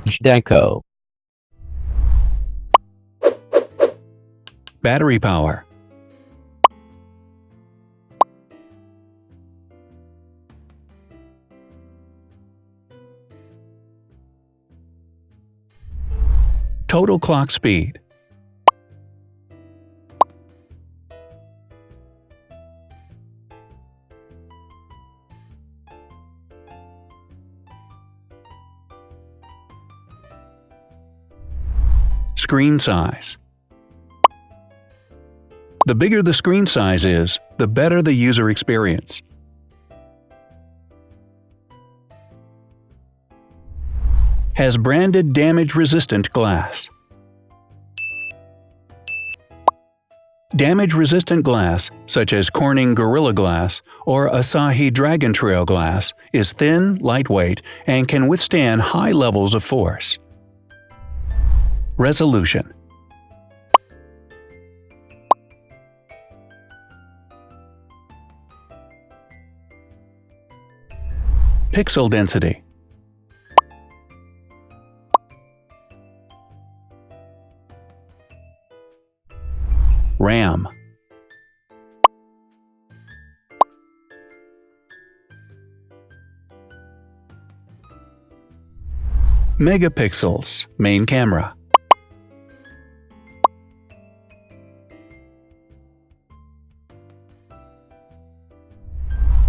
Zhdanko. Battery power. Total clock speed. Screen size. The bigger the screen size is, the better the user experience. Has branded damage-resistant glass. Damage-resistant glass, such as Corning Gorilla Glass or Asahi Dragon Trail glass, is thin, lightweight, and can withstand high levels of force. Resolution. Pixel density. RAM. Megapixels, main camera.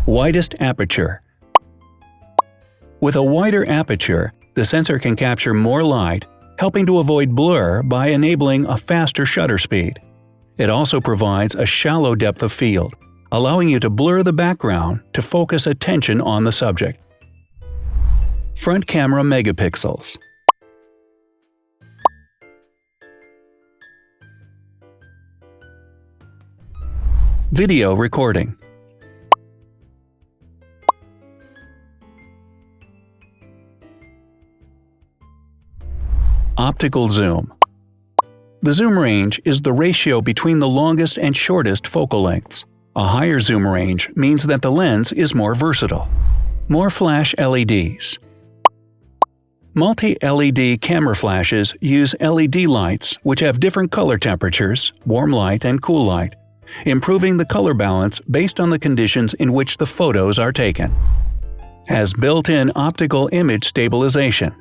Widest aperture. With a wider aperture, the sensor can capture more light, helping to avoid blur by enabling a faster shutter speed. It also provides a shallow depth of field, allowing you to blur the background to focus attention on the subject. Front camera megapixels. Video recording. Optical zoom. The zoom range is the ratio between the longest and shortest focal lengths. A higher zoom range means that the lens is more versatile. More flash LEDs. Multi-LED camera flashes use LED lights which have different color temperatures, warm light and cool light, improving the color balance based on the conditions in which the photos are taken. Has built-in optical image stabilization.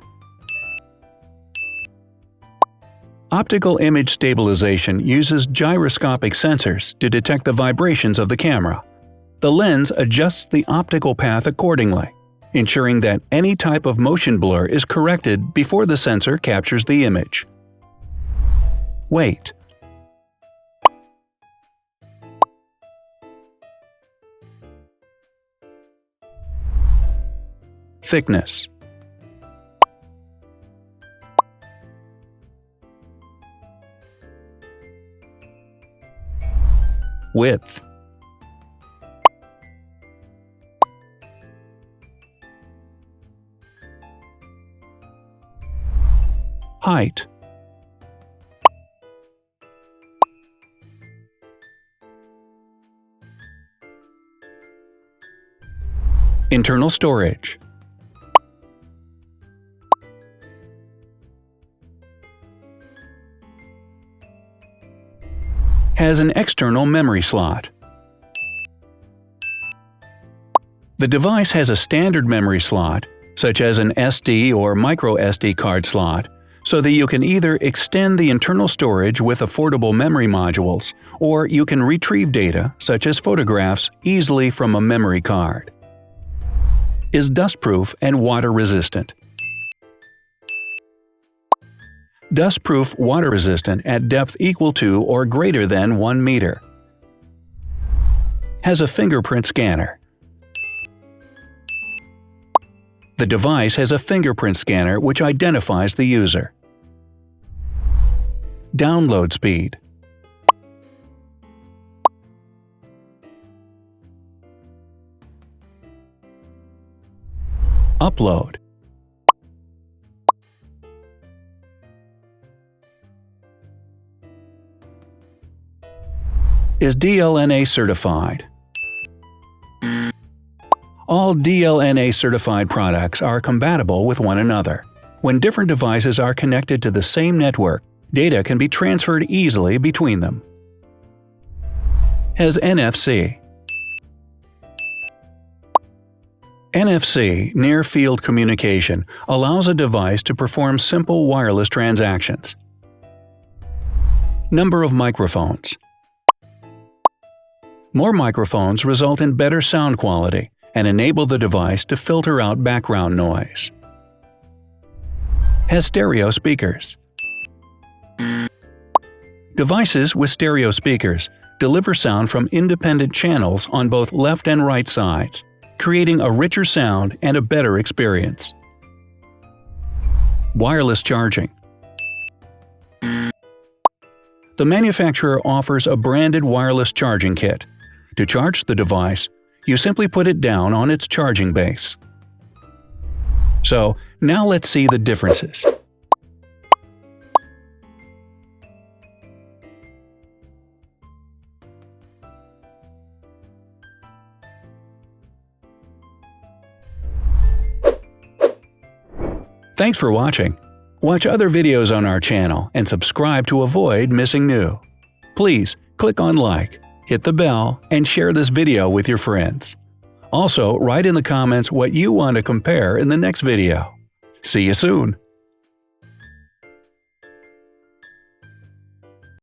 Optical image stabilization uses gyroscopic sensors to detect the vibrations of the camera. The lens adjusts the optical path accordingly, ensuring that any type of motion blur is corrected before the sensor captures the image. Weight. Thickness. Width. Height. Internal storage. Has an external memory slot. The device has a standard memory slot, such as an SD or micro SD card slot, so that you can either extend the internal storage with affordable memory modules, or you can retrieve data, such as photographs, easily from a memory card. Is dustproof and water-resistant. Dustproof water-resistant at depth equal to or greater than 1 meter. Has a fingerprint scanner. The device has a fingerprint scanner which identifies the user. Download speed. Upload. Is DLNA certified. All DLNA certified products are compatible with one another. When different devices are connected to the same network, data can be transferred easily between them. Has NFC. NFC, near-field communication, allows a device to perform simple wireless transactions. Number of microphones. More microphones result in better sound quality and enable the device to filter out background noise. Has stereo speakers. Devices with stereo speakers deliver sound from independent channels on both left and right sides, creating a richer sound and a better experience. Wireless charging. The manufacturer offers a branded wireless charging kit. To charge the device, you simply put it down on its charging base. So, now let's see the differences. Thanks for watching. Watch other videos on our channel and subscribe to avoid missing new. Please click on like, hit the bell, and share this video with your friends. Also, write in the comments what you want to compare in the next video. See you soon!